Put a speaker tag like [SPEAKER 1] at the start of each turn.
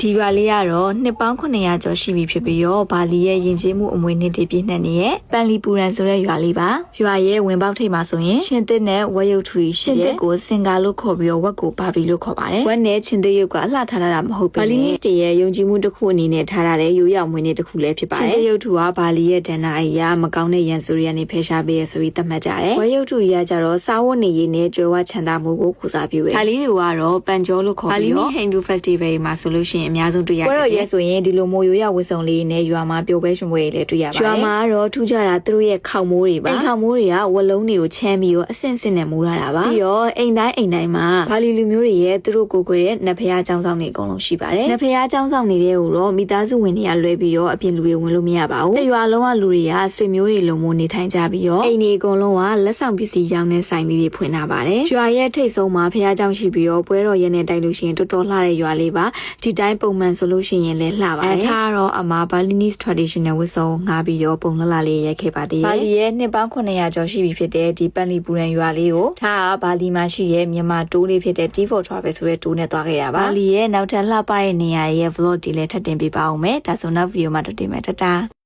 [SPEAKER 1] ဒီရွာလေးကတော့နှစ်ပေါင်း900ကျော်ရှိပြီဖြစ်ပြီးတော့ဘာလီရဲ့ယဉ်ကျေးမှုအမွေနှစ်တွေပြည့်နှက်နေတဲ့ပန်လီပူရန်ဆိုတဲ့ရွာလေးပါရွာရဲ့ဝင်ပေါက်ထိပ်မှာဆိုရင်ရှင်သစ်နဲ့ဝက်ရုပ်ထွေရှိတဲ့ကိုစင်ကာလို့ခေါ်ပြီးတော့ဝက်ကိုဘာဘီလို့ခေါ်ပါတယ်ဝက်နဲ့ချင်းသစ်ရုပ်ကအလှထားတာမဟုတ်ဘူးဘာလီနစ်တွေရဲ့ယုံကြည်မှုတစ်ခုအနေနဲ့ထားရတဲ့ရိုးရာမွေနှစ်တစ်ခုလည်းဖြစ်ပါတယ်ချင်းသစ်ရုပ်ထွေကဘာလီရဲ့ဒဏ္ဍာအရာမကောင်းတဲ့ရန်ဆိုတွေကနေဖယ်ရှားပေးရဆိုပြီးသတ်မှတ်ကြတယ်ဝက်ရုပ်ထွေကကြတော့စားဝတ်နေရေးနဲ့ကြွယ်ဝချမ်းသာမှုကိုကုစားပြုတယ်ဘာလီတွေကတော့ပန်ကျော်လို့ခေါ်ပြီးတော့ဟိန္ဒူ festival မှာဆိုလို့ရှိရင်အများဆုံးတွေ့ရတယ်ဘယ်တော့ရဲဆိုရင်ဒီလိုမျိုးရိုးရဝတ်စုံလေးနဲ့ရွာမှာပျော်ပွဲရှင်ပွဲတွေလည်းတွေ့ရပါတယ်ရွာမှာတော့ထူးခြားတာသူတို့ရဲ့ခေါင်မိုးတွေပါအိမ်ခေါင်မိုးတွေကဝက်လုံးတွေကိုချမ်းပြီးတော့အဆင့်ဆင့်နဲ့မိုးရတာပါပြီးတော့အိမ်တိုင်းမှာဘာလီလူမျိုးတွေရဲ့သူတို့ကိုယ်ကိုယ်ရဲ့နတ်ဖျားเจ้าဆောင်တွေအကုန်လုံးရှိပါတယ်နတ်ဖျားเจ้าဆောင်နေတဲ့ဟိုတော့မိသားစုဝင်တွေကလွဲပြီးတော့အပြင်လူတွေဝင်လို့မရပါဘူးတရွာလုံးကလူတွေကဆွေမျိုးတွေလုံးမိုးနေထိုင်ကြပြီးတော့အိမ်တွေအကုန်လုံးကလက်ဆောင်ပစ္စည်းရောင်းတဲ့ဆိုင်လေးတွေဖွင့်ထားပါတယ်ရွာရဲ့ထိပ်ဆုံးမှာဖျားเจ้าရှိပြီးတော့ပွဲတော်ရဲနဲ့တိုက်လို့ရှိရင်တော်တော်လှတဲ့ရွာလေးပါဒီတိုင်းပုံမှန်ဆိုလို့ရှိရင်လည်းလှပါတယ်ဒါကတော့အမာ Balinese traditional ဝတ်စုံငှားပြီးတော့ပုံလှလှလေးရိုက်ခဲ့ပါသေးတယ်ဘာလီရဲ့နှစ်ပေါင်း900ကျော်ရှိပြီဖြစ်တဲ့ဒီပန်လီပူရန်ရွာလေးကိုဒါကဘာလီမှာရှိရဲ့မြန်မာတိုးလေးဖြစ်တဲ့ Tea for Travel ဆိုတဲ့တိုးနဲ့သွားခဲ့တာပါဘာလီရဲ့နောက်ထပ်လှပတဲ့နေရာရဲ့ vlog တွေလည်းထပ်တင်ပေးပါအောင်မယ်ဒါဆိုနောက်ဗီဒီယိုမှာတွေ့မယ်တတာ